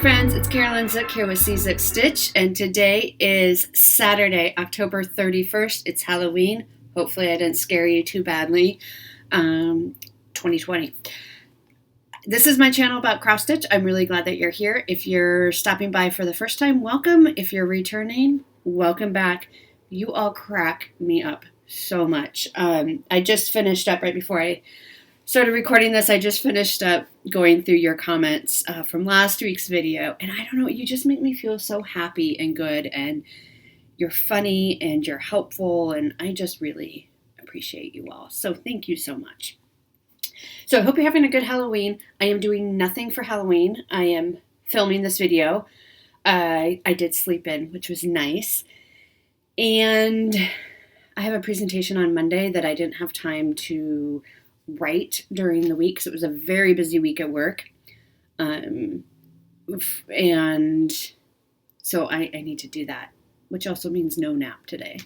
friends, it's Carolyn Zook here with Zook Stitch, and today is Saturday, October 31st. It's Halloween. Hopefully I didn't scare you too badly. 2020. This is my channel about cross stitch. I'm really glad that you're here. If you're stopping by for the first time, welcome. If you're returning, welcome back. You all crack me up so much. I just finished up right before I started recording this. I just finished up going through your comments from last week's video, and I don't know, you just make me feel so happy and good, and you're funny and you're helpful, and I just really appreciate you all. So thank you so much. So I hope you're having a good Halloween. I am doing nothing for Halloween. I am filming this video. I did sleep in, which was nice. And I have a presentation on Monday that I didn't have time to write during the week, because it was a very busy week at work. And so I need to do that, which also means no nap today.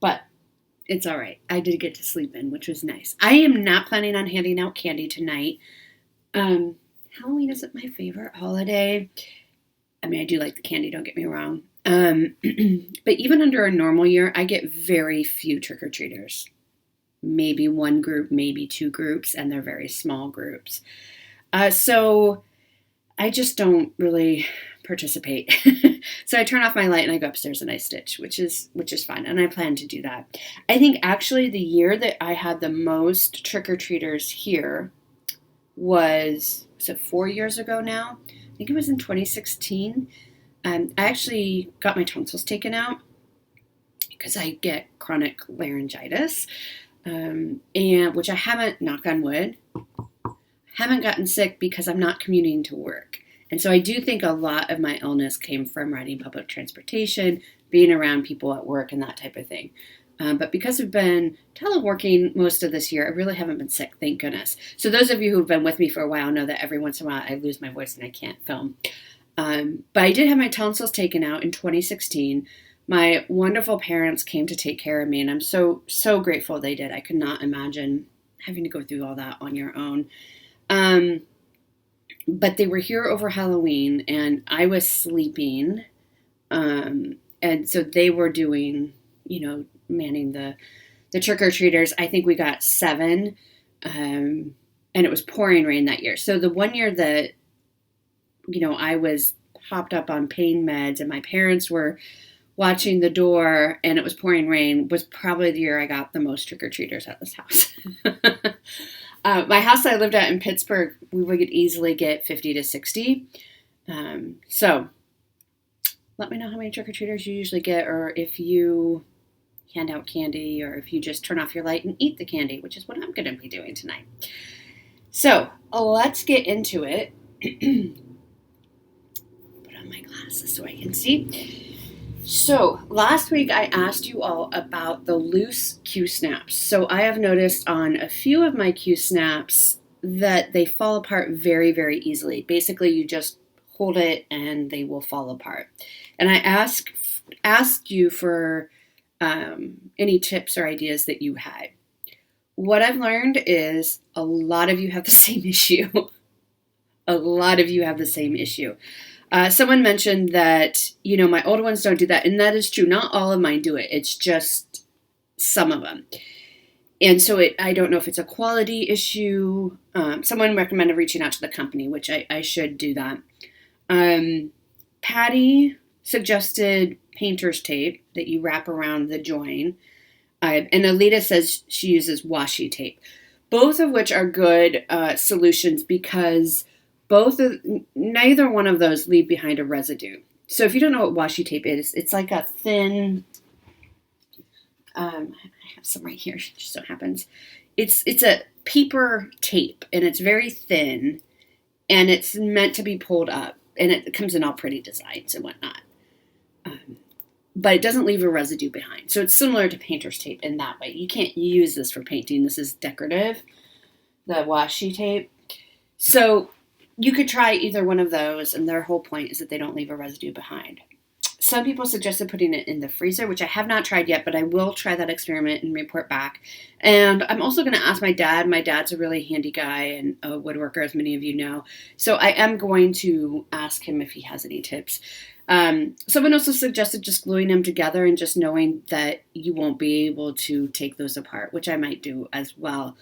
But it's all right. I did get to sleep in, which was nice. I am not planning on handing out candy tonight. Halloween isn't my favorite holiday. I mean, I do like the candy, don't get me wrong. But even under a normal year, I get very few trick-or-treaters. Maybe one group, maybe two groups, and they're very small groups. So I just don't really participate. So I turn off my light and I go upstairs and I stitch, which is fine. And I plan to do that. I think actually the year that I had the most trick-or-treaters here was it 4 years ago now? I think it was in 2016. I actually got my tonsils taken out because I get chronic laryngitis. And which I haven't, knock on wood, haven't gotten sick because I'm not commuting to work. And so I do think a lot of my illness came from riding public transportation, being around people at work and that type of thing. But because I've been teleworking most of this year, I really haven't been sick, thank goodness. So those of you who've been with me for a while know that every once in a while I lose my voice and I can't film. But I did have my tonsils taken out in 2016. My wonderful parents came to take care of me, and I'm so grateful they did. I could not imagine having to go through all that on your own. But they were here over Halloween, and I was sleeping. And so they were doing, manning the trick-or-treaters. I think we got 7, and it was pouring rain that year. So the one year that, I was hopped up on pain meds and my parents were watching the door and it was pouring rain was probably the year I got the most trick-or-treaters at this house. My house that I lived at in Pittsburgh, we would easily get 50 to 60. So let me know how many trick-or-treaters you usually get, or if you hand out candy, or if you just turn off your light and eat the candy, which is what I'm going to be doing tonight. So let's get into it. Put on my glasses so I can see. So last week I asked you all about the loose Q-snaps. So I have noticed on a few of my Q-snaps that they fall apart very, very easily. Basically, you just hold it and they will fall apart. And I asked you for any tips or ideas that you had. What I've learned is a lot of you have the same issue. A lot of you have the same issue. Someone mentioned that, my old ones don't do that. And that is true. Not all of mine do it. It's just some of them. And so I don't know if it's a quality issue. Someone recommended reaching out to the company, which I should do that. Patty suggested painter's tape that you wrap around the join. And Alita says she uses washi tape. Both of which are good solutions because neither one of those leave behind a residue. So if you don't know what washi tape is, it's like a thin, I have some right here, just so happens. It's a paper tape, and it's very thin, and it's meant to be pulled up, and it comes in all pretty designs and whatnot. But it doesn't leave a residue behind. So it's similar to painter's tape in that way. You can't use this for painting. This is decorative, the washi tape. So you could try either one of those, and their whole point is that they don't leave a residue behind. Some people suggested putting it in the freezer, which I have not tried yet, but I will try that experiment and report back. And I'm also going to ask my dad. My dad's a really handy guy and a woodworker, as many of you know. So I am going to ask him if he has any tips. Someone also suggested just gluing them together and just knowing that you won't be able to take those apart, which I might do as well.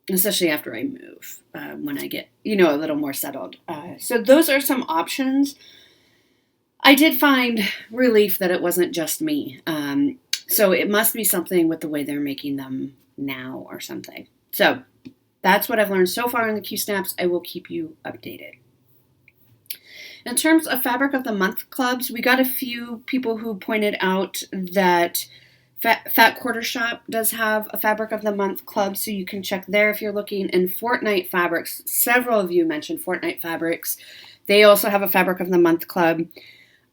Especially after I move, when I get, a little more settled. So those are some options. I did find relief that it wasn't just me. So it must be something with the way they're making them now or something. So that's what I've learned so far in the Q-Snaps. I will keep you updated. In terms of Fabric of the Month clubs, we got a few people who pointed out that Fat Quarter Shop does have a Fabric of the Month club, so you can check there if you're looking. And Fortnite Fabrics, several of you mentioned Fortnite Fabrics. They also have a Fabric of the Month club.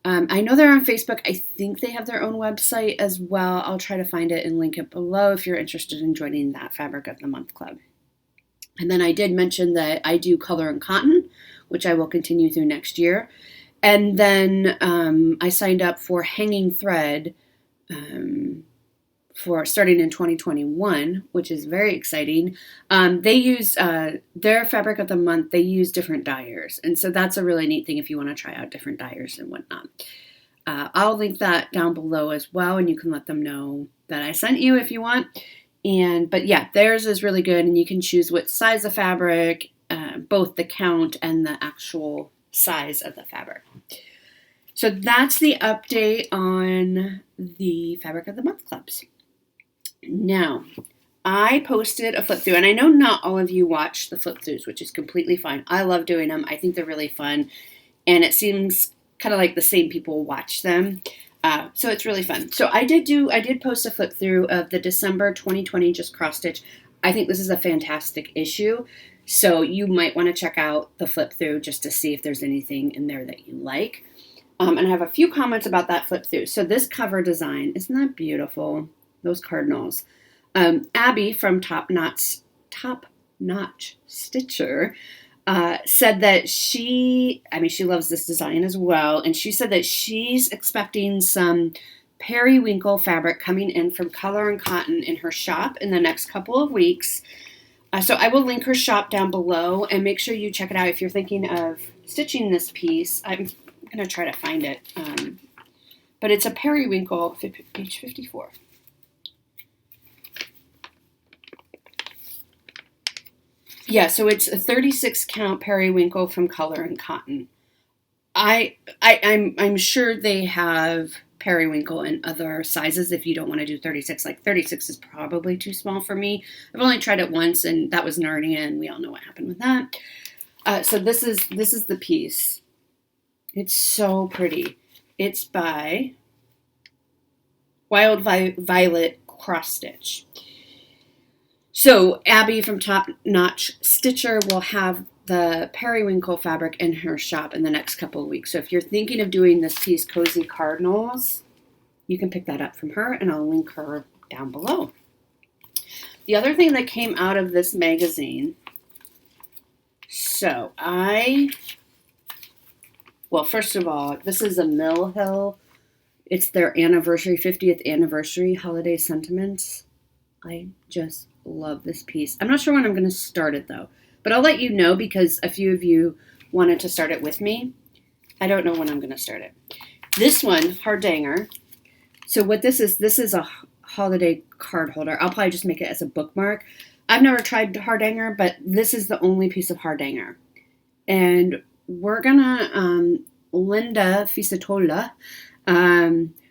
I know they're on Facebook. I think they have their own website as well. I'll try to find it and link it below if you're interested in joining that Fabric of the Month club. And then I did mention that I do Color and Cotton, which I will continue through next year. And then I signed up for Hanging Thread for starting in 2021, which is very exciting. They use their Fabric of the Month. They use different dyers. And so that's a really neat thing if you want to try out different dyers and whatnot. I'll link that down below as well, and you can let them know that I sent you if you want. But yeah, theirs is really good, and you can choose what size of fabric, both the count and the actual size of the fabric. So that's the update on the Fabric of the Month clubs. Now, I posted a flip through, and I know not all of you watch the flip throughs, which is completely fine. I love doing them. I think they're really fun, and it seems kind of like the same people watch them. So it's really fun. So I did post a flip through of the December 2020 Just Cross Stitch. I think this is a fantastic issue. So you might want to check out the flip through just to see if there's anything in there that you like. And I have a few comments about that flip through. So this cover design, isn't that beautiful? Those cardinals. Abby from Top Notch Stitcher said that she loves this design as well. And she said that she's expecting some periwinkle fabric coming in from Color and Cotton in her shop in the next couple of weeks. So I will link her shop down below, and make sure you check it out if you're thinking of stitching this piece. I'm going to try to find it. But it's a periwinkle, page 54. Yeah, so it's a 36 count periwinkle from Color and Cotton. I'm sure they have periwinkle in other sizes if you don't want to do 36. Like 36 is probably too small for me. I've only tried it once, and that was Narnia, and we all know what happened with that. So this is the piece. It's so pretty. It's by Wild Violet Cross Stitch. So Abby from Top Notch Stitcher will have the periwinkle fabric in her shop in the next couple of weeks. So if you're thinking of doing this piece, Cozy Cardinals, you can pick that up from her, and I'll link her down below. The other thing that came out of this magazine, first of all, this is a Mill Hill. It's their 50th anniversary holiday sentiments. I just love this piece. I'm not sure when I'm going to start it though, but I'll let you know because a few of you wanted to start it with me. I don't know when I'm going to start it. This one, Hardanger. So what this is a holiday card holder. I'll probably just make it as a bookmark. I've never tried Hardanger, but this is the only piece of Hardanger. And we're going to, Linda Fisatola,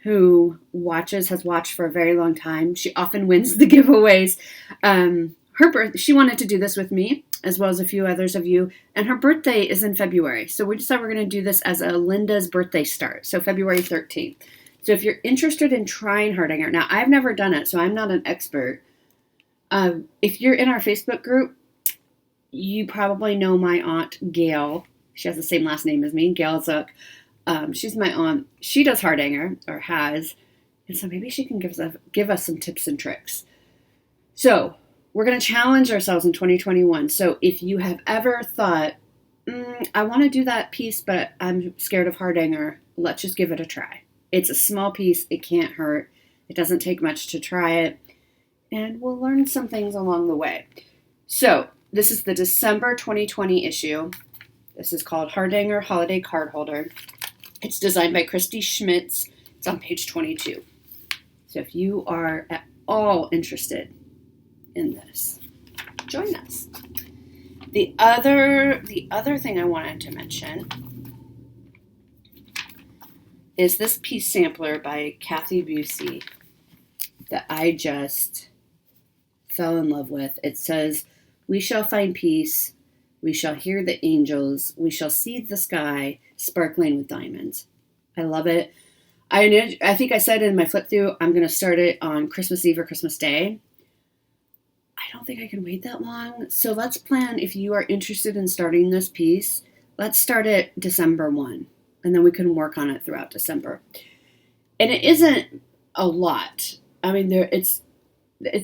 who has watched for a very long time. She often wins the giveaways. She wanted to do this with me, as well as a few others of you, and her birthday is in February. So we decided we're going to do this as a Linda's birthday start, so February 13th. So if you're interested in trying Hardanger, now I've never done it, so I'm not an expert. If you're in our Facebook group, you probably know my aunt Gail. She has the same last name as me, Gail Zook. She's my aunt. She does Hardanger, or has, and so maybe she can give us some tips and tricks. So we're going to challenge ourselves in 2021. So if you have ever thought, I want to do that piece, but I'm scared of hardanger. Let's just give it a try. It's a small piece. It can't hurt. It doesn't take much to try it. And we'll learn some things along the way. So this is the December 2020 issue. This is called Hardanger Holiday Card Holder. It's designed by Christy Schmitz. It's on page 22. So if you are at all interested in this, join us. The other thing I wanted to mention is this piece sampler by Kathy Busey that I just fell in love with. It says, "We shall find peace. We shall hear the angels. We shall see the sky sparkling with diamonds." I love it. I think I said in my flip through, I'm going to start it on Christmas Eve or Christmas Day. I don't think I can wait that long. So let's plan, if you are interested in starting this piece, let's start it December 1. And then we can work on it throughout December. And it isn't a lot. I mean, it's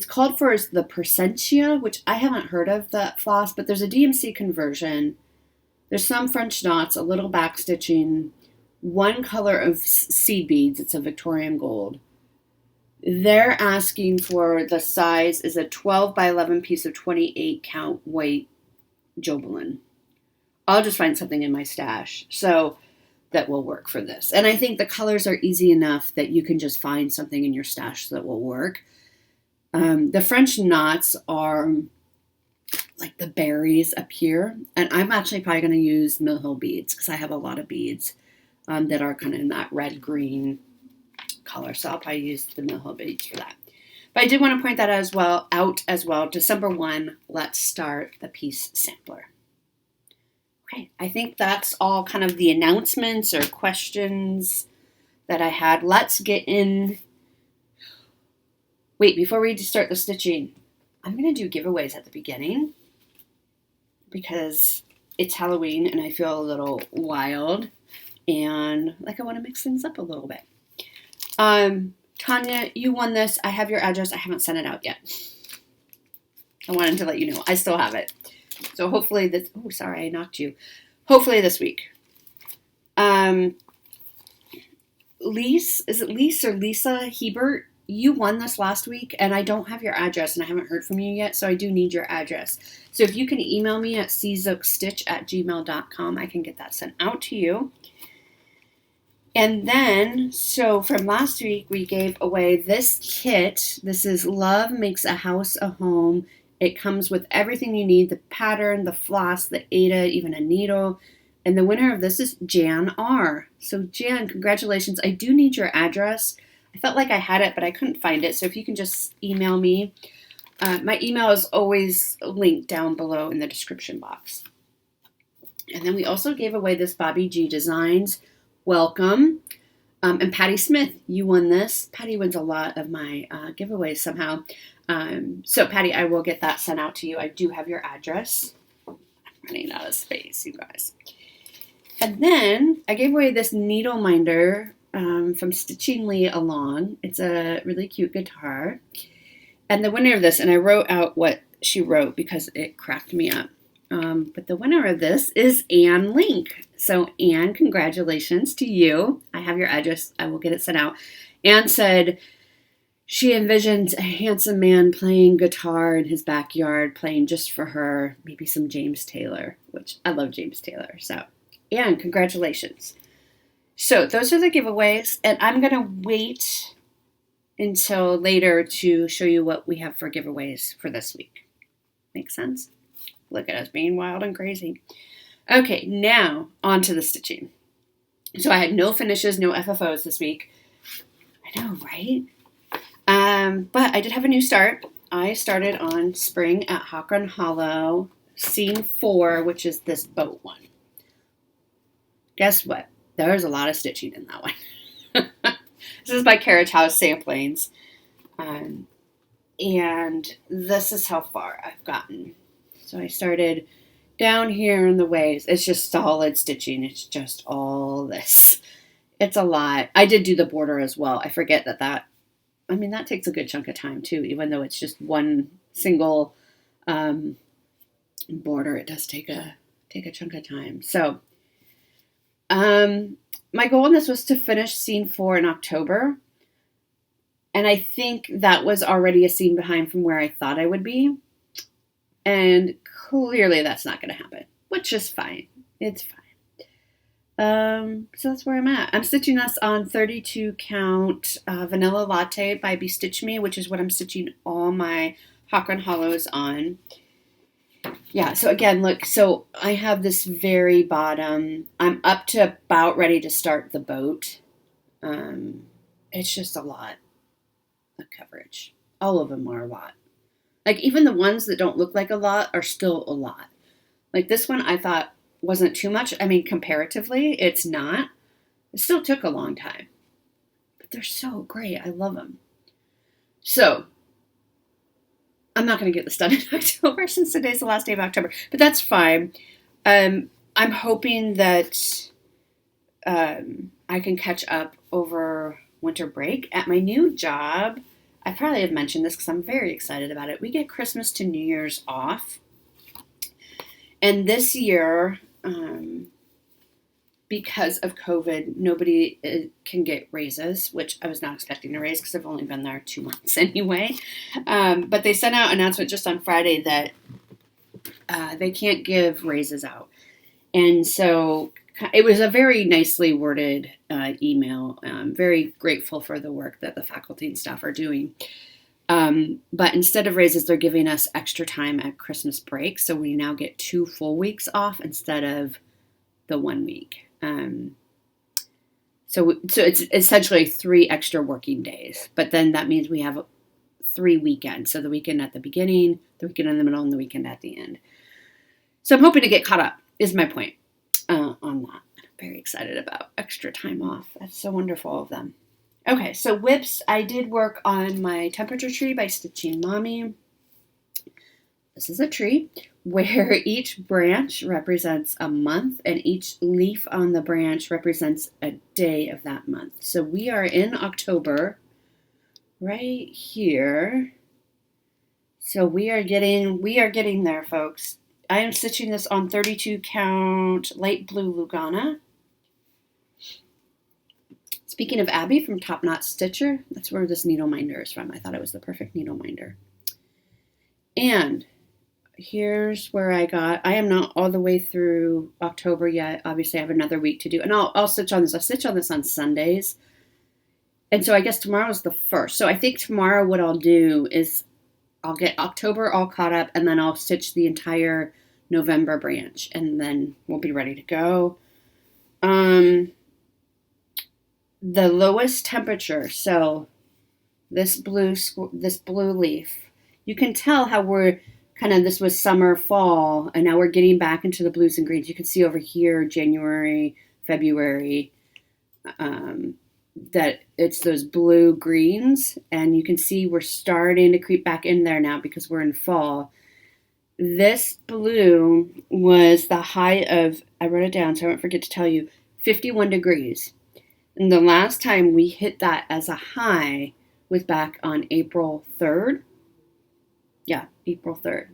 called for as the Percentia, which I haven't heard of that floss, but there's a DMC conversion. There's some French knots, a little back stitching, one color of seed beads. It's a Victorian gold. They're asking for the size is a 12 by 11 piece of 28 count white Jobelin. I'll just find something in my stash so that will work for this. And I think the colors are easy enough that you can just find something in your stash that will work. The French knots are like the berries up here. And I'm actually probably going to use Mill Hill beads because I have a lot of beads that are kind of in that red-green color. So I'll probably use the Mill Hill beads for that. But I did want to point that out as well. December 1, let's start the piece sampler. Okay, I think that's all kind of the announcements or questions that I had. Let's get in. Wait, before we start the stitching, I'm going to do giveaways at the beginning because it's Halloween and I feel a little wild and like I want to mix things up a little bit. Tanya, you won this. I have your address. I haven't sent it out yet. I wanted to let you know. I still have it. So hopefully this, oh, sorry, I knocked you. Hopefully this week. Lise, is it Lise or Lisa Hebert? You won this last week and I don't have your address and I haven't heard from you yet. So I do need your address. So if you can email me at czokstitch@gmail.com, I can get that sent out to you. And then, so from last week, we gave away this kit. This is Love Makes a House a Home. It comes with everything you need, the pattern, the floss, the Aida, even a needle. And the winner of this is Jan R. So Jan, congratulations. I do need your address. I felt like I had it, but I couldn't find it. So if you can just email me. My email is always linked down below in the description box. And then we also gave away this Bobby G Designs. Welcome. And Patty Smith, you won this. Patty wins a lot of my giveaways somehow. So Patty, I will get that sent out to you. I do have your address. I'm running out of space, you guys. And then I gave away this needle minder from Stitching Lee Along. It's a really cute guitar. And the winner of this, and I wrote out what she wrote because it cracked me up. But the winner of this is Ann Link. So Ann, congratulations to you. I have your address. I will get it sent out. Ann said she envisions a handsome man playing guitar in his backyard, playing just for her, maybe some James Taylor, which I love James Taylor. So Ann, congratulations. So those are the giveaways, and I'm going to wait until later to show you what we have for giveaways for this week. Make sense? Look at us being wild and crazy. Okay, now on to the stitching. So I had no finishes, no FFOs this week. I know, right? But I did have a new start. I started on Spring at Hawken Hollow, Scene 4, which is this boat one. Guess what? There's a lot of stitching in that one. This is by Carriage House Samplings. And this is how far I've gotten. So I started down here in the waves. It's just solid stitching. It's just all this. It's a lot. I did do the border as well. I forget that takes a good chunk of time too, even though it's just one single border. It does take a take a chunk of time. So my goal in this was to finish scene 4 in October. And I think that was already a scene behind from where I thought I would be. And clearly that's not going to happen, which is fine. It's fine. So that's where I'm at. I'm stitching this on 32 count Vanilla Latte by Stitch Me, which is what I'm stitching all my Acorn Hollows on. Yeah, so again, look, so I have this very bottom. I'm up to about ready to start the boat. It's just a lot of coverage. All of them are a lot. Like, even the ones that don't look like a lot are still a lot. Like, this one I thought wasn't too much. I mean, comparatively, it's not. It still took a long time. But they're so great. I love them. So, I'm not going to get this done in October since today's the last day of October. But that's fine. I'm hoping that I can catch up over winter break. At my new job, I probably have mentioned this because I'm very excited about it. We get Christmas to New Year's off. And this year, because of COVID, nobody can get raises, which I was not expecting to raise because I've only been there 2 months anyway. But they sent out an announcement just on Friday that they can't give raises out. And so it was a very nicely worded email. I'm very grateful for the work that the faculty and staff are doing. But instead of raises, they're giving us extra time at Christmas break. So we now get 2 full weeks off instead of the 1 week. So it's essentially 3 extra working days. But then that means we have 3 weekends. So the weekend at the beginning, the weekend in the middle, and the weekend at the end. So I'm hoping to get caught up, is my point on that. I'm very excited about extra time off. That's so wonderful of them. Okay, so whips, I did work on my temperature tree by Stitching Mommy. This is a tree where each branch represents a month and each leaf on the branch represents a day of that month. So we are in October right here. So we are getting there, folks. I am stitching this on 32 count light blue Lugana. Speaking of Abby from Top Knot Stitcher, that's where this needle minder is from. I thought it was the perfect needle minder. And here's where I am not all the way through October yet. Obviously, I have another week to do. And I'll stitch on this. I'll stitch on this on Sundays. And so I guess tomorrow's the 1st. So I think tomorrow what I'll do is I'll get October all caught up, and then I'll stitch the entire November branch. And then we'll be ready to go. The lowest temperature, so this blue leaf, you can tell how we're kind of, this was summer, fall, and now we're getting back into the blues and greens. You can see over here, January, February, that it's those blue greens, and you can see we're starting to creep back in there now because we're in fall. This blue was the high of, I wrote it down so I won't forget to tell you, 51 degrees. And the last time we hit that as a high was back on April 3rd. Yeah, April 3rd.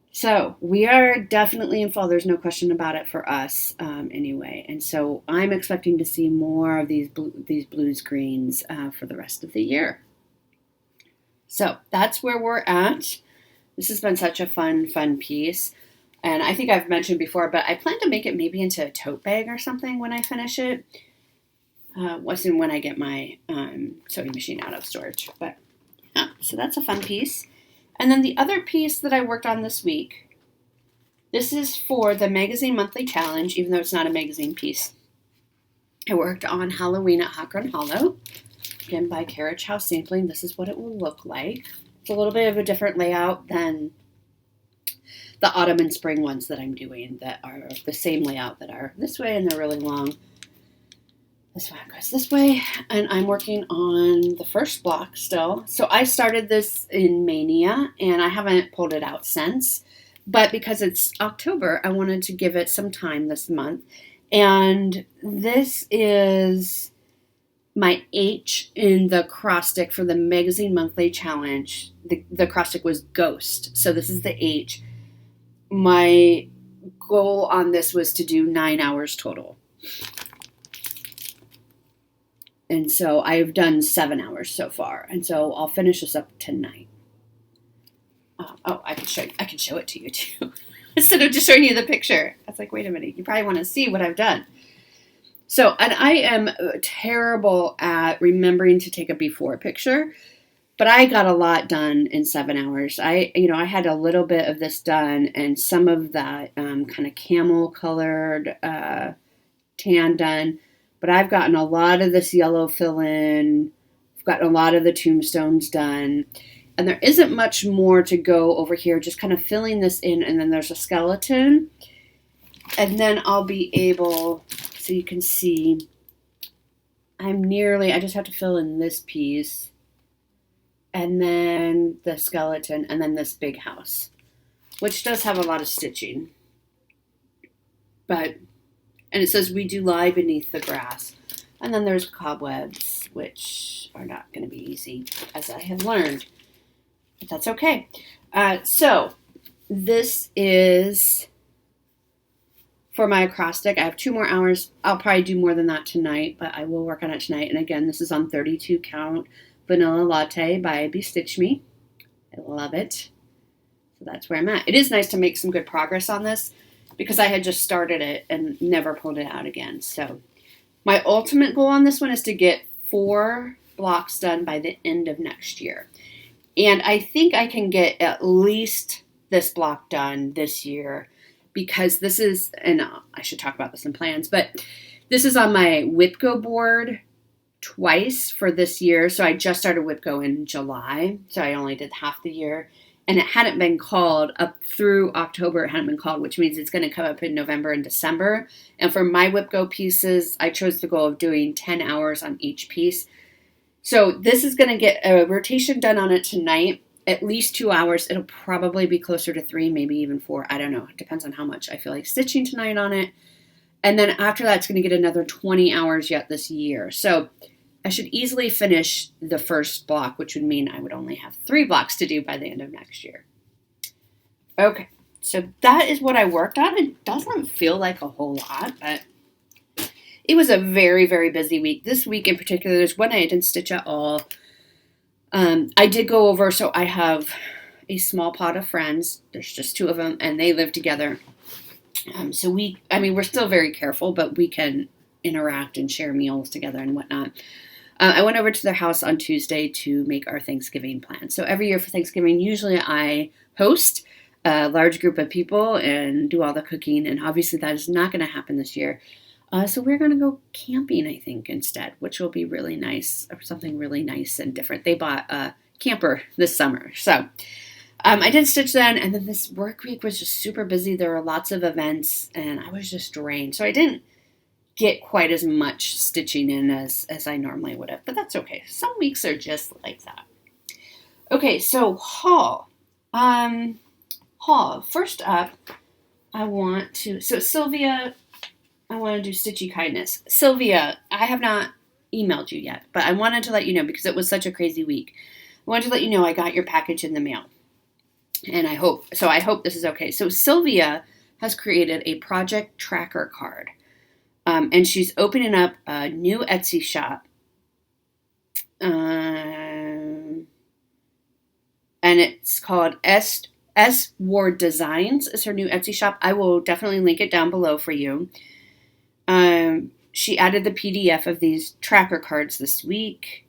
So we are definitely in fall. There's no question about it for us anyway. And so I'm expecting to see more of these blues, greens for the rest of the year. So that's where we're at. This has been such a fun piece. And I think I've mentioned before, but I plan to make it maybe into a tote bag or something when I finish it. Wasn't when I get my sewing machine out of storage. But yeah, so that's a fun piece. And then the other piece that I worked on this week, this is for the Magazine Monthly Challenge, even though it's not a magazine piece. I worked on Halloween at Acorn Hollow, again by Carriage House Sampling. This is what it will look like. It's a little bit of a different layout than the autumn and spring ones that I'm doing that are the same layout that are this way, and they're really long. This one goes this way, and I'm working on the first block still. So I started this in Mania, and I haven't pulled it out since. But because it's October, I wanted to give it some time this month. And this is my H in the cross stick for the Magazine Monthly Challenge. The cross stick was Ghost, so this is the H. My goal on this was to do 9 hours total. And so I've done 7 hours so far. And so I'll finish this up tonight. I can show it to you too. Instead of just showing you the picture. I was like, wait a minute, you probably want to see what I've done. So, and I am terrible at remembering to take a before picture, but I got a lot done in 7 hours. I had a little bit of this done and some of that kind of camel colored tan done, but I've gotten a lot of this yellow fill in. I've gotten a lot of the tombstones done. And there isn't much more to go over here, just kind of filling this in, and then there's a skeleton. And then I'll be able, so you can see, I just have to fill in this piece, and then the skeleton, and then this big house, which does have a lot of stitching. And it says, we do lie beneath the grass. And then there's cobwebs, which are not going to be easy, as I have learned. But that's okay. So this is for my acrostic. I have 2 more hours. I'll probably do more than that tonight, but I will work on it tonight. And again, this is on 32 count Vanilla Latte by Stitch Me. I love it. So that's where I'm at. It is nice to make some good progress on this because I had just started it and never pulled it out again. So my ultimate goal on this one is to get 4 blocks done by the end of next year. And I think I can get at least this block done this year because this is, and I should talk about this in plans, but this is on my WIPGO board twice for this year. So I just started WIPGO in July. So I only did half the year. And it hadn't been called up through October. It hadn't been called, which means it's going to come up in November and December. And for my WIPGO pieces, I chose the goal of doing 10 hours on each piece. So this is going to get a rotation done on it tonight, at least 2 hours. It'll probably be closer to 3, maybe even 4. I don't know. It depends on how much I feel like stitching tonight on it. And then after that, it's going to get another 20 hours yet this year. So I should easily finish the first block, which would mean I would only have 3 blocks to do by the end of next year. Okay, so that is what I worked on. It doesn't feel like a whole lot, but it was a very, very busy week. This week in particular, there's one I didn't stitch at all. I did go over, so I have a small pot of friends. There's just 2 of them, and they live together. So we're still very careful, but we can interact and share meals together and whatnot. I went over to their house on Tuesday to make our Thanksgiving plan. So every year for Thanksgiving, usually I host a large group of people and do all the cooking, and obviously that is not going to happen this year. So we're going to go camping, I think, instead, which will be really nice, or something really nice and different. They bought a camper this summer. So I did stitch then, and then this work week was just super busy. There were lots of events, and I was just drained. So I didn't get quite as much stitching in as I normally would have, but that's okay. Some weeks are just like that. Okay, so haul. First up, Sylvia, I want to do Stitchy Kindness. Sylvia, I have not emailed you yet, but I wanted to let you know because it was such a crazy week. I wanted to let you know I got your package in the mail. And I hope this is okay. So Sylvia has created a project tracker card. And she's opening up a new Etsy shop. And it's called S Ward Designs is her new Etsy shop. I will definitely link it down below for you. She added the PDF of these tracker cards this week.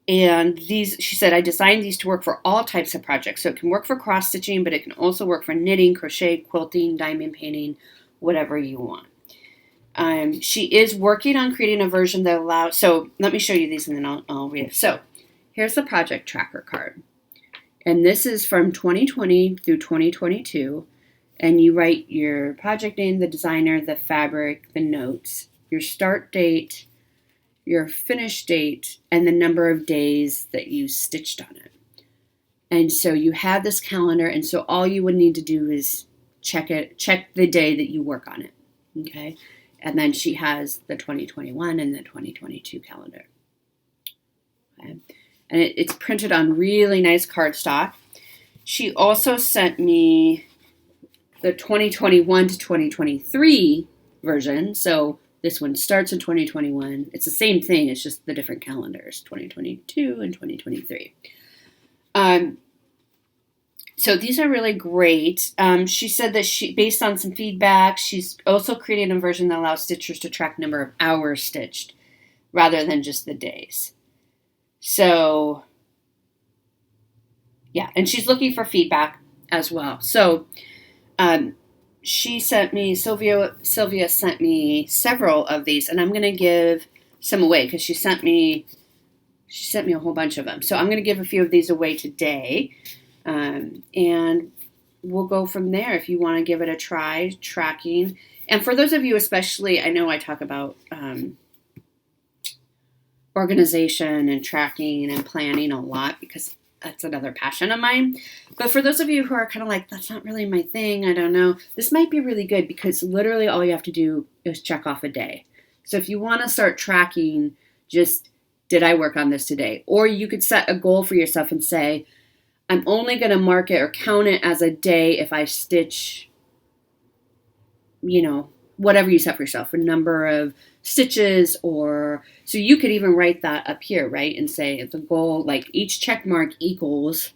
And she said, I designed these to work for all types of projects. So it can work for cross-stitching, but it can also work for knitting, crochet, quilting, diamond painting, whatever you want. She is working on creating a version that allows, so let me show you these and then I'll read it. So here's the project tracker card. And this is from 2020 through 2022. And you write your project name, the designer, the fabric, the notes, your start date, your finish date, and the number of days that you stitched on it. And so you have this calendar, and so all you would need to do is check the day that you work on it. Okay? And then she has the 2021 and the 2022 calendar. Okay? And it's printed on really nice cardstock. She also sent me the 2021 to 2023 version. So this one starts in 2021. It's the same thing. It's just the different calendars, 2022 and 2023. So these are really great. She said that based on some feedback, she's also created a version that allows stitchers to track number of hours stitched rather than just the days. So, yeah, and she's looking for feedback as well. So, Sylvia sent me several of these, and I'm going to give some away because she sent me a whole bunch of them. So I'm going to give a few of these away today. And we'll go from there if you want to give it a try, tracking. And for those of you especially, I know I talk about organization and tracking and planning a lot because that's another passion of mine. But for those of you who are kind of like, that's not really my thing, I don't know, this might be really good because literally all you have to do is check off a day. So if you want to start tracking, just, did I work on this today? Or you could set a goal for yourself and say, I'm only going to mark it or count it as a day if I stitch, whatever you set for yourself, a number of stitches, or so you could even write that up here, right? And say the goal, like each check mark equals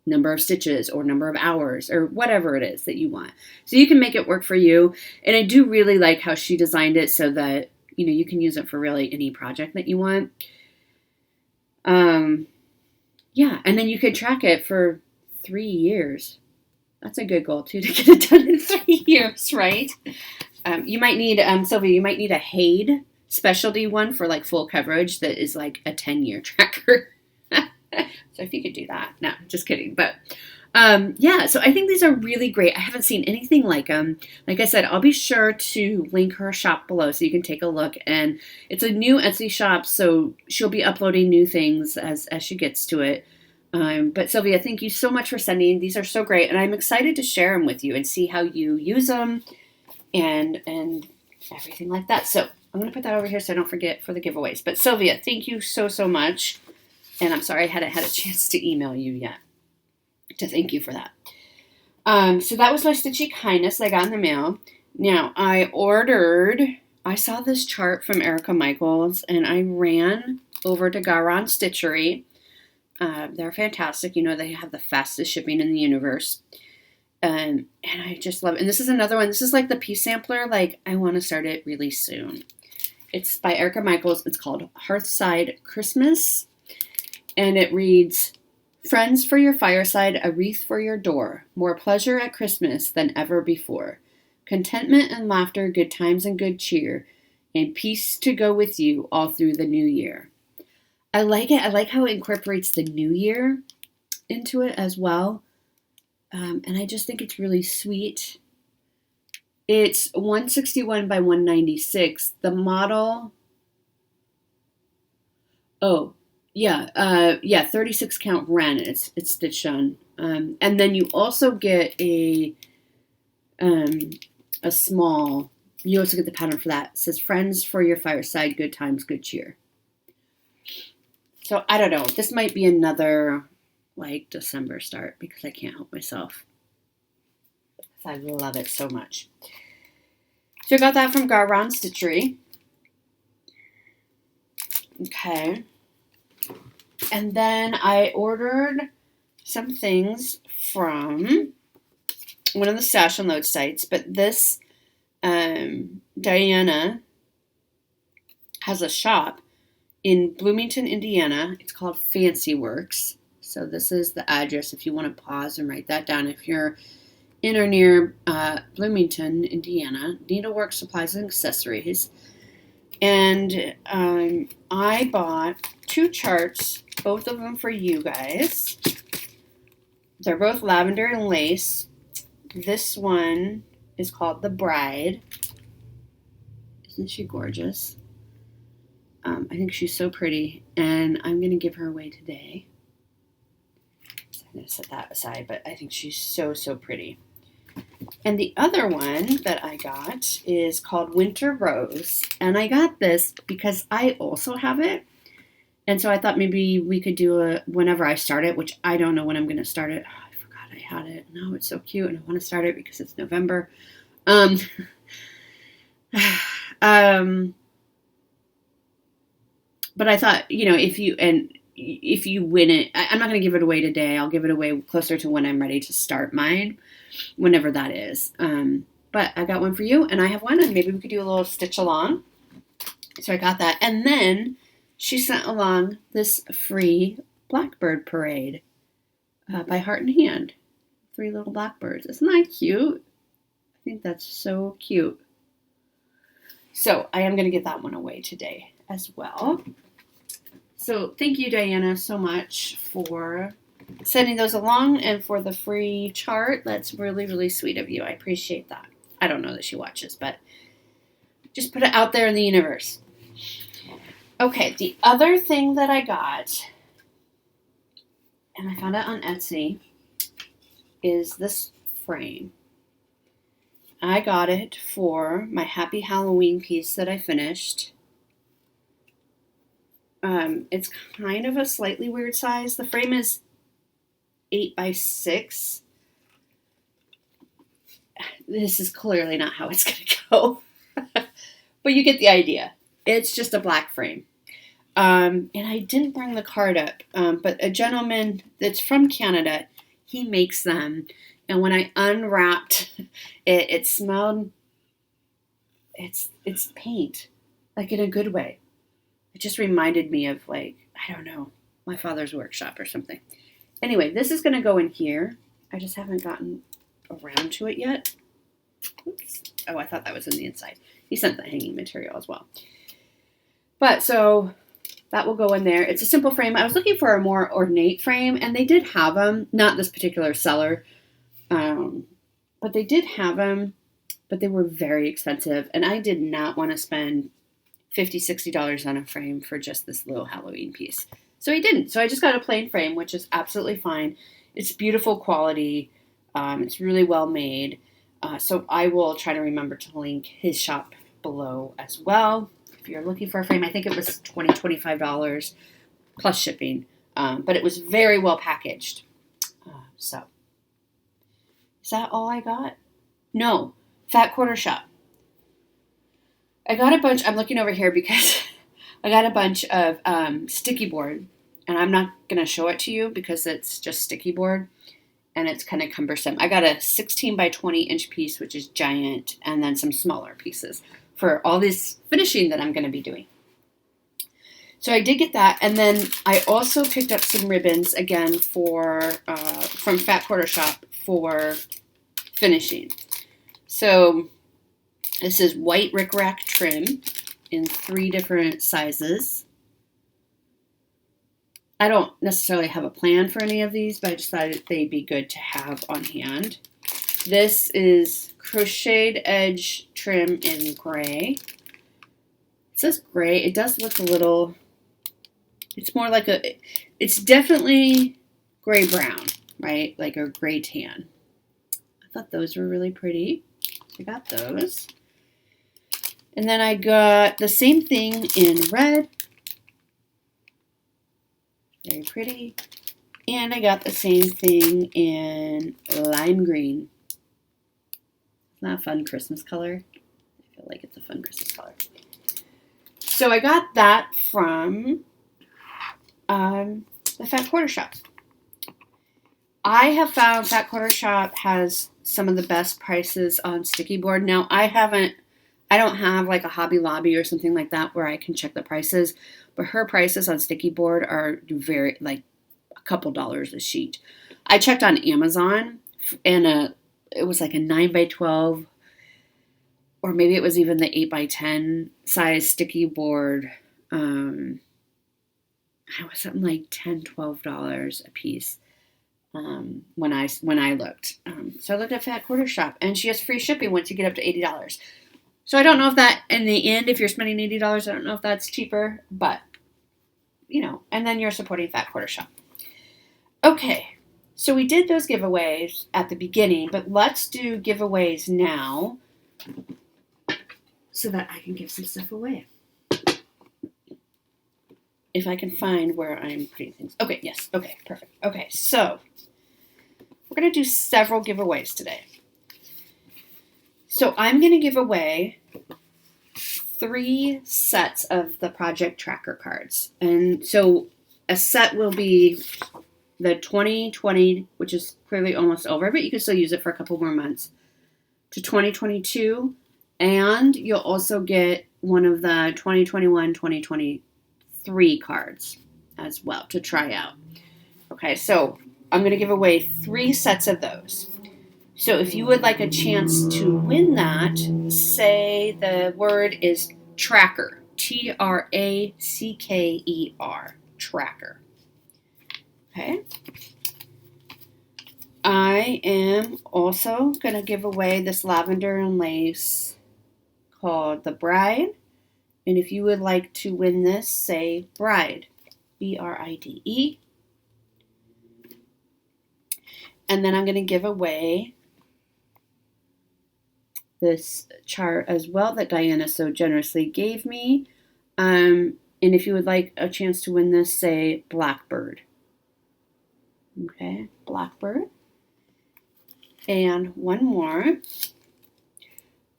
number of stitches or number of hours or whatever it is that you want. So you can make it work for you. And I do really like how she designed it so that, you can use it for really any project that you want. Yeah, and then you could track it for 3 years. That's a good goal, too, to get it done in 3 years, right? You might need, Sylvia, you might need a HAID specialty one for, like, full coverage that is, like, a 10-year tracker. So if you could do that. No, just kidding. But, yeah, so I think these are really great. I haven't seen anything like them. Like I said, I'll be sure to link her shop below so you can take a look. And it's a new Etsy shop, so she'll be uploading new things as she gets to it. But Sylvia, thank you so much for sending. These are so great, and I'm excited to share them with you and see how you use them and everything like that. So I'm going to put that over here so I don't forget for the giveaways. But Sylvia, thank you so, so much. And I'm sorry I hadn't had a chance to email you yet to thank you for that. So that was my Stitchy Kindness I got in the mail. Now, I saw this chart from Erica Michaels, and I ran over to Garon Stitchery. They're fantastic. They have the fastest shipping in the universe. And I just love it. And this is another one. This is like the piece sampler. Like, I want to start it really soon. It's by Erica Michaels. It's called Hearthside Christmas. And it reads, friends for your fireside, a wreath for your door. More pleasure at Christmas than ever before. Contentment and laughter, good times and good cheer. And peace to go with you all through the new year. I like it. I like how it incorporates the new year into it as well. And I just think it's really sweet. It's 161 by 196. The model. 36 count Wren. It's stitched on. And then you also get a small. You also get the pattern for that. It says friends for your fireside, good times, good cheer. So I don't know. This might be another like December start because I can't help myself. I love it so much. So I got that from Garon Stitchery. Okay. And then I ordered some things from one of the Stash and Load sites, but this Diana has a shop in Bloomington, Indiana. It's called Fancy Works. So this is the address if you want to pause and write that down. If you're in or near Bloomington, Indiana, needlework supplies and accessories. And I bought 2 charts, both of them for you guys. They're both lavender and lace. This one is called The Bride. Isn't she gorgeous? I think she's so pretty, and I'm going to give her away today. So I'm going to set that aside, but I think she's so, so pretty. And the other one that I got is called Winter Rose, and I got this because I also have it, and so I thought maybe we could do a whenever I start it, which I don't know when I'm going to start it. Oh, I forgot I had it. No, it's so cute, and I want to start it because it's November. Um, but I thought, if you win it, I'm not going to give it away today. I'll give it away closer to when I'm ready to start mine, whenever that is. But I got one for you, and I have one, and maybe we could do a little stitch along. So I got that. And then she sent along this free Blackbird Parade by Heart and Hand. 3 little blackbirds. Isn't that cute? I think that's so cute. So I am going to give that one away today as well. So thank you, Diana, so much for sending those along and for the free chart. That's really, really sweet of you. I appreciate that. I don't know that she watches, but just put it out there in the universe. Okay, the other thing that I got, and I found it on Etsy, is this frame. I got it for my Happy Halloween piece that I finished. It's kind of a slightly weird size. The frame is 8 by 6. This is clearly not how it's going to go. But you get the idea. It's just a black frame. And I didn't bring the card up, but a gentleman that's from Canada, he makes them. And when I unwrapped it, it smelled, it's paint, like in a good way. It just reminded me of, like, I don't know, my father's workshop or something. Anyway, this is going to go in here. I just haven't gotten around to it yet. Oops. Oh, I thought that was in the inside. He sent the hanging material as well. But so that will go in there. It's a simple frame. I was looking for a more ornate frame, and they did have them. Not this particular seller, but they did have them, but they were very expensive, and I did not want to spend $50, $60 on a frame for just this little Halloween piece. So I didn't. So I just got a plain frame, which is absolutely fine. It's beautiful quality. It's really well made. So I will try to remember to link his shop below as well. If you're looking for a frame, I think it was $20, $25 plus shipping. But it was very well packaged. So is that all I got? No. Fat Quarter Shop. I got a bunch. I'm looking over here because I got a bunch of sticky board, and I'm not going to show it to you because it's just sticky board, and it's kind of cumbersome. I got a 16 by 20 inch piece, which is giant, and then some smaller pieces for all this finishing that I'm going to be doing. So I did get that, and then I also picked up some ribbons again from Fat Quarter Shop for finishing. So this is white rickrack trim in 3 different sizes. I don't necessarily have a plan for any of these, but I decided they'd be good to have on hand. This is crocheted edge trim in gray. It says gray. It does look a little, it's more like it's definitely gray-brown, right? Like a gray tan. I thought those were really pretty. I got those. And then I got the same thing in red. Very pretty. And I got the same thing in lime green. Isn't that a fun Christmas color? I feel like it's a fun Christmas color. So I got that from the Fat Quarter Shop. I have found Fat Quarter Shop has some of the best prices on sticky board. Now, I don't have like a Hobby Lobby or something like that where I can check the prices, but her prices on sticky board are very, like, a couple dollars a sheet. I checked on Amazon, and it was like a 9 by 12, or maybe it was even the 8 by 10 size sticky board. It was something like $10, $12 a piece. When I looked. So I looked at Fat Quarter Shop, and she has free shipping once you get up to $80. So I don't know if that, in the end, if you're spending $80, I don't know if that's cheaper, but, and then you're supporting Fat Quarter Shop. Okay, so we did those giveaways at the beginning, but let's do giveaways now so that I can give some stuff away. If I can find where I'm putting things. Okay, yes, okay, perfect. Okay, so we're going to do several giveaways today. So I'm going to give away 3 sets of the Project Tracker cards. And so a set will be the 2020, which is clearly almost over, but you can still use it for a couple more months, to 2022. And you'll also get one of the 2021, 2023 cards as well to try out. Okay, so I'm going to give away 3 sets of those. So if you would like a chance to win that, say the word is tracker, Tracker, tracker. Okay. I am also going to give away this lavender and lace called The Bride. And if you would like to win this, say Bride, Bride. And then I'm going to give away this chart as well that Diana so generously gave me. And if you would like a chance to win this, say Blackbird. Okay, Blackbird. And one more.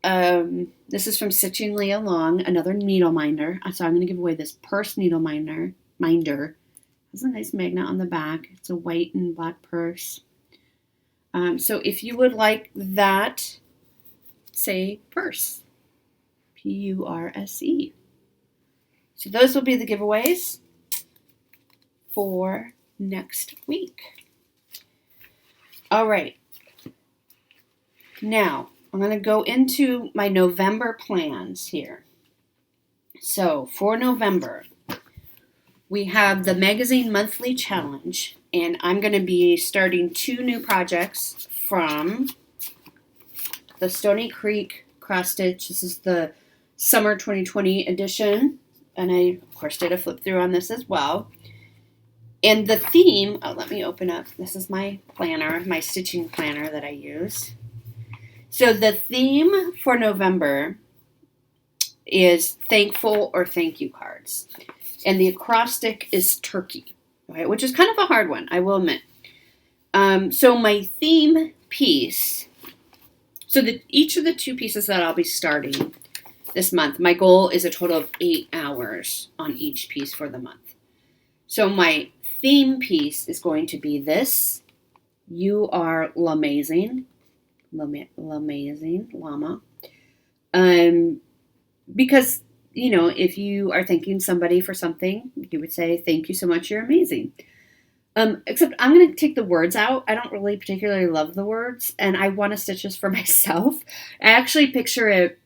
This is from Stitching Leah Long, another needle minder. So I'm going to give away this purse needle minder. There's a nice magnet on the back. It's a white and black purse. So if you would like that, say purse. Purse. So those will be the giveaways for next week. All right. Now, I'm going to go into my November plans here. So, for November, we have the Magazine Monthly Challenge, and I'm going to be starting 2 new projects from the Stony Creek Cross Stitch. This is the Summer 2020 edition, and I, of course, did a flip through on this as well. And the theme, let me open up. This is my planner, my stitching planner that I use. So the theme for November is thankful or thank you cards. And the acrostic is turkey, okay, which is kind of a hard one, I will admit. So my theme piece, so each of the 2 pieces that I'll be starting this month, my goal is a total of 8 hours on each piece for the month. So my theme piece is going to be this. You are Llama. Because, you know, if you are thanking somebody for something, you would say, thank you so much, you're amazing. Except I'm going to take the words out. I don't really particularly love the words, and I want to stitch this for myself. I actually picture it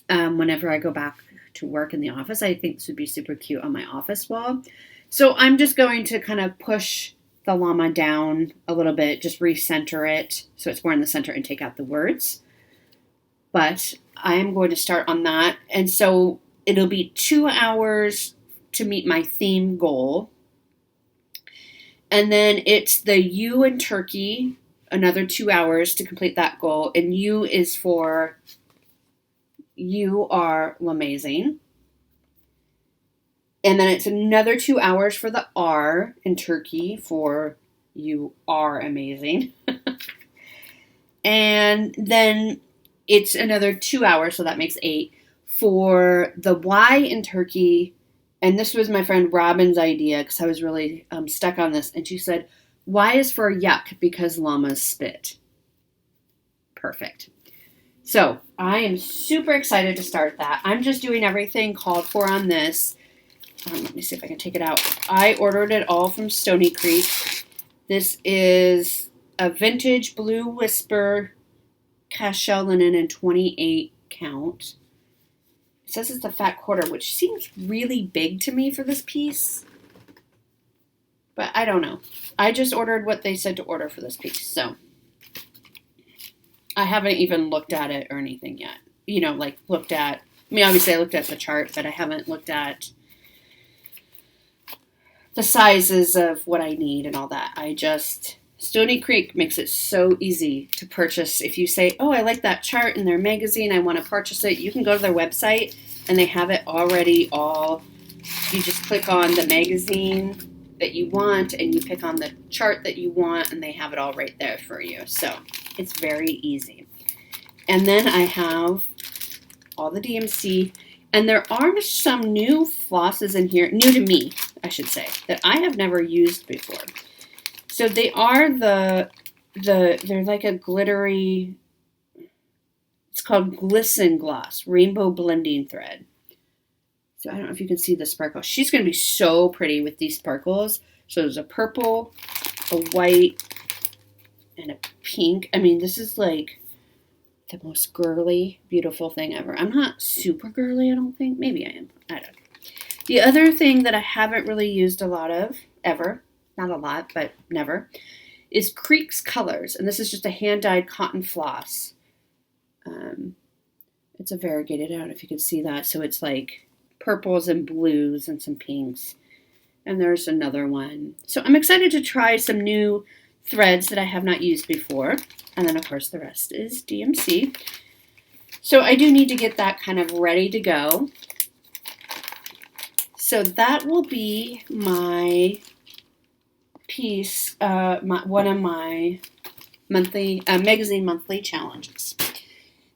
whenever I go back to work in the office. I think this would be super cute on my office wall. So I'm just going to kind of push the llama down a little bit, just recenter it so it's more in the center and take out the words. But I am going to start on that. And so it'll be 2 hours to meet my theme goal. And then it's the U and turkey, another 2 hours to complete that goal. And U is for you are amazing. And then it's another 2 hours for the R in turkey for you are amazing. And then it's another 2 hours, so that makes 8, for the Y in turkey. And this was my friend Robin's idea because I was really stuck on this. And she said, Y is for yuck because llamas spit. Perfect. So I am super excited to start that. I'm just doing everything called for on this. Let me see if I can take it out. I ordered it all from Stony Creek. This is a vintage Blue Whisper cashel linen in 28 count. It says it's a fat quarter, which seems really big to me for this piece. But I don't know. I just ordered what they said to order for this piece. So I haven't even looked at it or anything yet. You know, like obviously I looked at the chart, but I haven't looked at the sizes of what I need and all that. Stony Creek makes it so easy to purchase. If you say, oh, I like that chart in their magazine, I want to purchase it, you can go to their website and they have it already all. You just click on the magazine that you want, and you pick on the chart that you want, and they have it all right there for you. So it's very easy. And then I have all the DMC, and there are some new flosses in here, new to me, I should say, that I have never used before. So they are they're like a glittery, it's called Glisten Gloss, Rainbow Blending Thread. So I don't know if you can see the sparkle. She's going to be so pretty with these sparkles. So there's a purple, a white, and a pink. I mean, this is like the most girly, beautiful thing ever. I'm not super girly, I don't think. Maybe I am. I don't know. The other thing that I haven't really used a lot of, ever, not a lot, but never, is Creeks Colors. And this is just a hand-dyed cotton floss. It's a variegated, I don't know if you can see that. So it's like purples and blues and some pinks. And there's another one. So I'm excited to try some new threads that I have not used before. And then, of course, the rest is DMC. So I do need to get that kind of ready to go. So that will be my piece, one of my monthly magazine monthly challenges.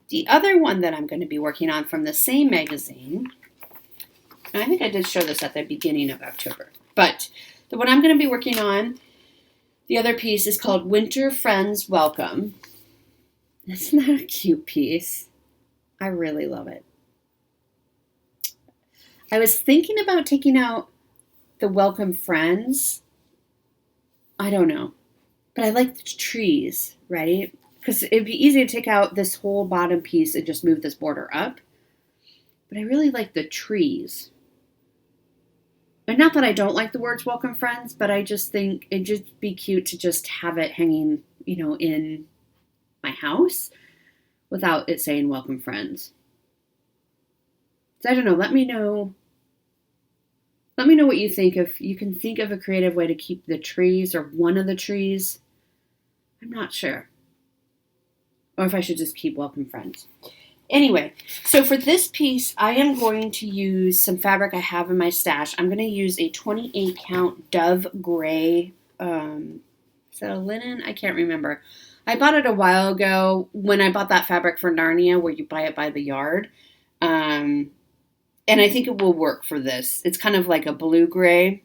The other one that I'm going to be working on from the same magazine, and I think I did show this at the beginning of October, but the one I'm going to be working on, the other piece is called Winter Friends Welcome. Isn't that a cute piece? I really love it. I was thinking about taking out the Welcome Friends. I don't know, but I like the trees, right? Because it'd be easy to take out this whole bottom piece and just move this border up. But I really like the trees. And not that I don't like the words Welcome Friends, but I just think it'd just be cute to just have it hanging, in my house without it saying Welcome Friends. So I don't know. Let me know what you think. If you can think of a creative way to keep the trees or one of the trees. I'm not sure. Or if I should just keep Welcome Friends. Anyway, so for this piece, I am going to use some fabric I have in my stash. I'm going to use a 28 count Dove Gray. Is that a linen? I can't remember. I bought it a while ago when I bought that fabric for Narnia where you buy it by the yard. And I think it will work for this. It's kind of like a blue gray.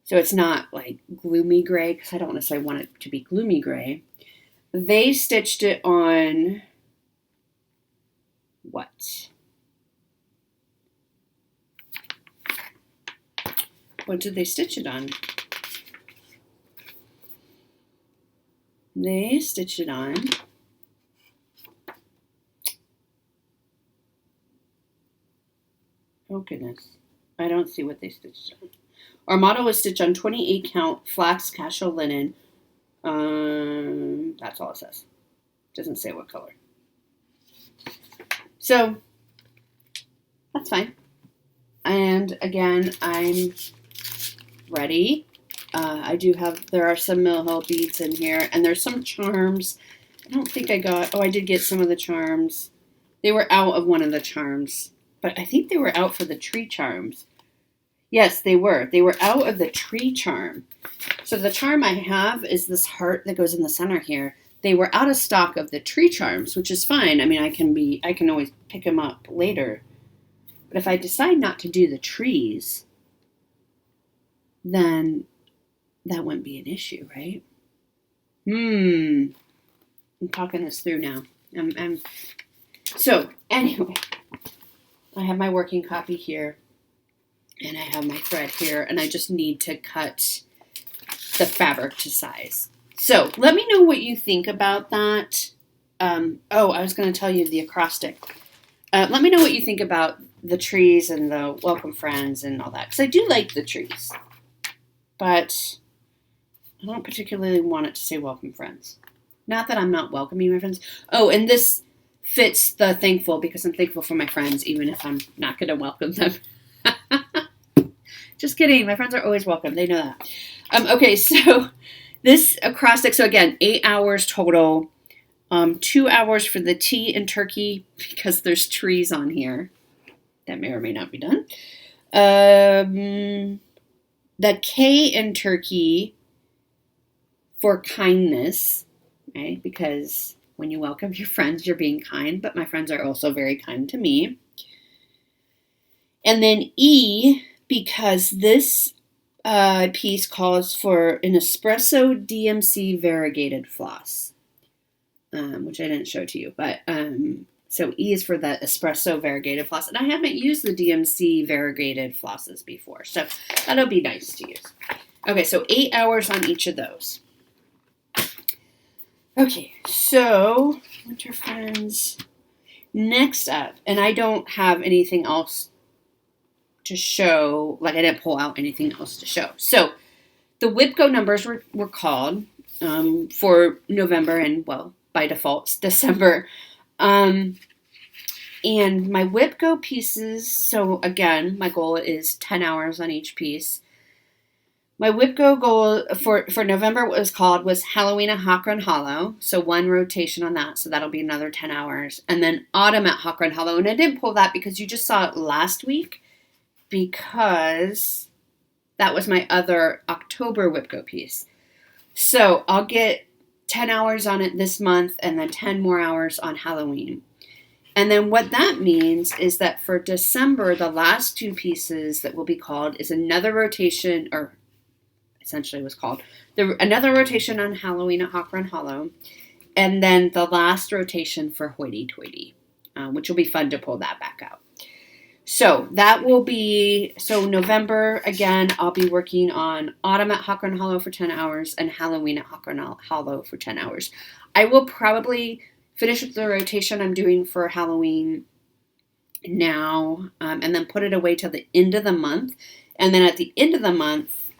So it's not like gloomy gray because I don't necessarily want it to be gloomy gray. They stitched it on what? What did they stitch it on? They stitched it on oh goodness. I don't see what they stitched on. Our model was stitched on 28 count flax casual linen. That's all it says. Doesn't say what color. So that's fine. And again, I'm ready. There are some Mill Hill beads in here, and there's some charms. I don't think I did get some of the charms. They were out of one of the charms, but I think they were out for the tree charms. Yes, they were. They were out of the tree charm. So the charm I have is this heart that goes in the center here. They were out of stock of the tree charms, which is fine. I mean, I can always pick them up later. But if I decide not to do the trees, then that wouldn't be an issue, right? I'm talking this through now. So anyway, I have my working copy here. And I have my thread here, and I just need to cut the fabric to size. So let me know what you think about that. I was going to tell you the acrostic. Let me know what you think about the trees and the Welcome Friends and all that. Because I do like the trees. But I don't particularly want it to say Welcome Friends. Not that I'm not welcoming my friends. Oh, and this fits the thankful because I'm thankful for my friends, even if I'm not going to welcome them. Just kidding. My friends are always welcome. They know that. Okay, so this acrostic, so again, 8 hours total. 2 hours for the tea and turkey because there's trees on here. That may or may not be done. the K in turkey for kindness, right? Because when you welcome your friends, you're being kind, but my friends are also very kind to me. And then E, because this piece calls for an espresso DMC variegated floss, which I didn't show to you, but so E is for the espresso variegated floss, and I haven't used the DMC variegated flosses before, so that'll be nice to use. Okay, so 8 hours on each of those. Okay, so Winter Friends. Next up, and I don't have anything else to show, like I didn't pull out anything else to show. So the WIPGO numbers were called for November and, well, by default, December. And my WIPGO pieces, so again, my goal is 10 hours on each piece. My WIPGO goal for November, what was called, was Halloween at Acorns Hollow. So 1 rotation on that. So that'll be another 10 hours. And then Autumn at Acorns Hollow. And I didn't pull that because you just saw it last week, because that was my other October WIPGO piece. So I'll get 10 hours on it this month and then 10 more hours on Halloween. And then what that means is that for December, the last 2 pieces that will be called is another rotation, or essentially was called, another rotation on Halloween at Acorns Hollow, and then the last rotation for Hoity Toity, which will be fun to pull that back out. So that will be, so November, again, I'll be working on Autumn at Acorns Hollow for 10 hours and Halloween at Acorns Hollow for 10 hours. I will probably finish with the rotation I'm doing for Halloween now, and then put it away till the end of the month. And then at the end of the month,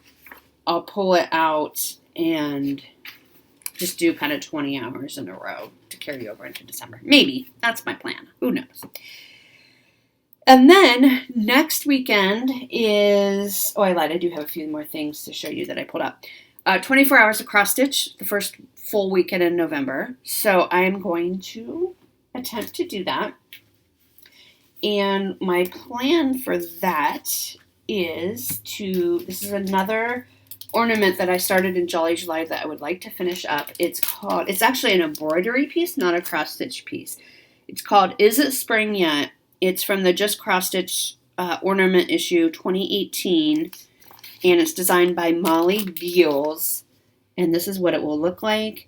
I'll pull it out and just do kind of 20 hours in a row to carry over into December. Maybe. That's my plan. Who knows? And then next weekend is, I lied, I do have a few more things to show you that I pulled up. 24 hours of cross stitch, the first full weekend in November. So I'm going to attempt to do that. And my plan for that is this is another ornament that I started in Jolly July that I would like to finish up. It's actually an embroidery piece, not a cross stitch piece. It's called Is It Spring Yet? It's from the Just Cross Stitch Ornament issue 2018, and it's designed by Molly Beals, and this is what it will look like.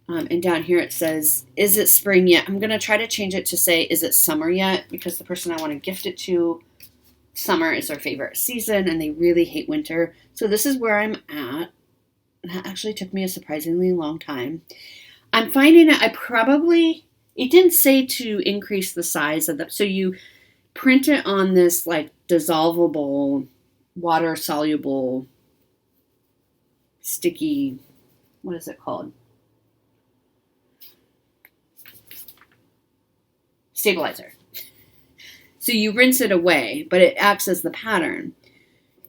And down here it says, Is it spring yet? I'm going to try to change it to say, Is it summer yet? Because the person I want to gift it to, summer is their favorite season, and they really hate winter. So this is where I'm at. That actually took me a surprisingly long time. I'm finding that it didn't say to increase the size of so you print it on this like dissolvable, water soluble, sticky, what is it called? Stabilizer. So you rinse it away, but it acts as the pattern.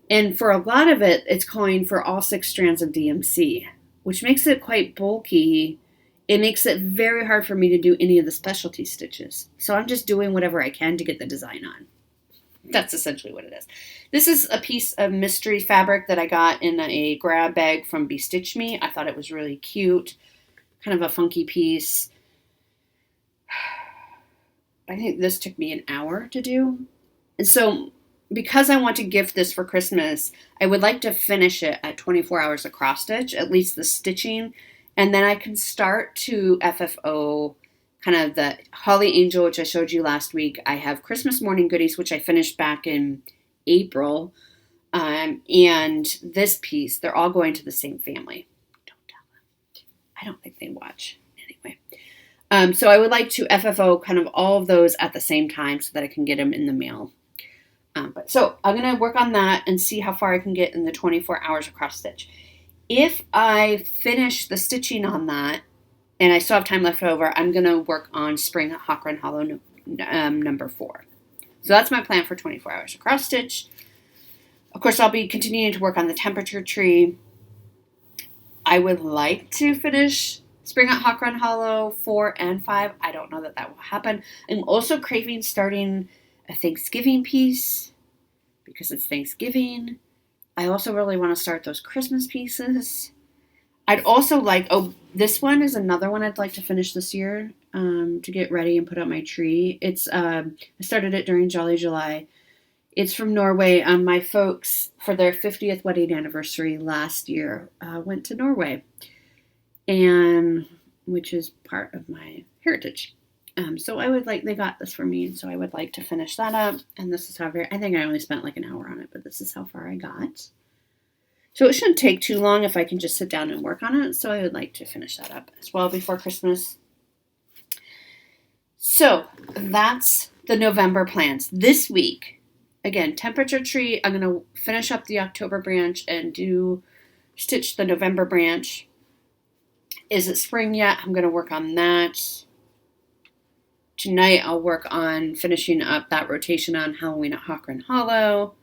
And for a lot of it, it's calling for all 6 strands of DMC, which makes it quite bulky. It makes it very hard for me to do any of the specialty stitches. So I'm just doing whatever I can to get the design on. That's essentially what it is. This is a piece of mystery fabric that I got in a grab bag from Stitch Me. I thought it was really cute. Kind of a funky piece. I think this took me an hour to do. And so because I want to gift this for Christmas, I would like to finish it at 24 hours of cross stitch, at least the stitching. And then I can start to FFO kind of the Holly Angel, which I showed you last week. I have Christmas morning goodies, which I finished back in April. And this piece, they're all going to the same family. Don't tell them. I don't think they watch anyway. So I would like to FFO kind of all of those at the same time so that I can get them in the mail. So I'm going to work on that and see how far I can get in the 24 hours of cross stitch. If I finish the stitching on that and I still have time left over, I'm going to work on Spring at Acorns Hollow number 4. So that's my plan for 24 hours of cross stitch. Of course, I'll be continuing to work on the temperature tree. I would like to finish Spring at Acorns Hollow 4 and 5. I don't know that will happen. I'm also craving starting a Thanksgiving piece because it's Thanksgiving. I also really want to start those Christmas pieces. I'd also like, oh, this one is another one I'd like to finish this year, to get ready and put up my tree. I started it during Jolly July. It's from Norway. My folks, for their 50th wedding anniversary last year, went to Norway, and which is part of my heritage. So they got this for me, and so I would like to finish that up. And this is I think I only spent like an hour on it, but this is how far I got. So it shouldn't take too long if I can just sit down and work on it. So I would like to finish that up as well before Christmas. So that's the November plans. This week, again, temperature tree. I'm going to finish up the October branch and stitch the November branch. Is it spring yet? I'm going to work on that. Tonight I'll work on finishing up that rotation on Halloween at Hawkern Hollow.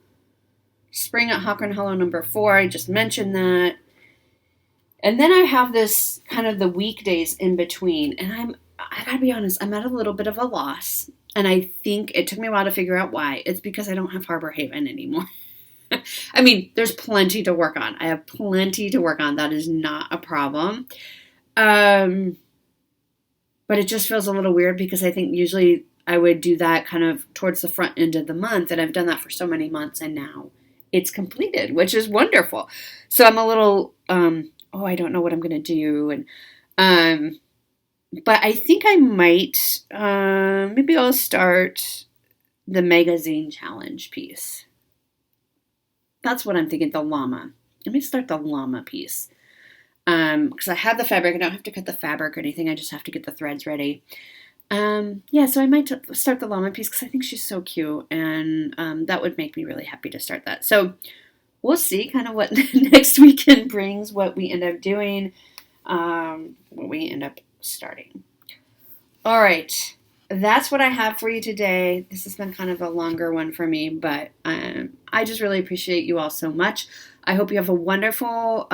Spring at Hawkern Hollow number 4, I just mentioned that. And then I have this kind of the weekdays in between. And I gotta be honest, I'm at a little bit of a loss. And I think it took me a while to figure out why. It's because I don't have Harbor Haven anymore. I mean, there's plenty to work on. I have plenty to work on. That is not a problem. But it just feels a little weird because I think usually I would do that kind of towards the front end of the month. And I've done that for so many months, and now it's completed, which is wonderful. So I'm a little, I don't know what I'm going to do. And, but I think I might, maybe I'll start the magazine challenge piece. That's what I'm thinking, the llama. Let me start the llama piece. Because I have the fabric. I don't have to cut the fabric or anything. I just have to get the threads ready. So I might start the llama piece because I think she's so cute, and that would make me really happy to start that. So we'll see kind of what next weekend brings, what we end up doing, what we end up starting. All right, that's what I have for you today. This has been kind of a longer one for me, but I just really appreciate you all so much. I hope you have a wonderful,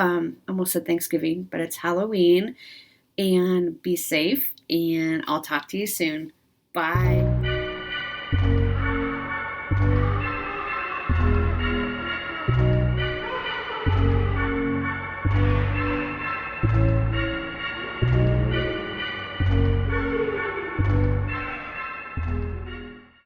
almost said Thanksgiving, but it's Halloween, and be safe, and I'll talk to you soon. Bye.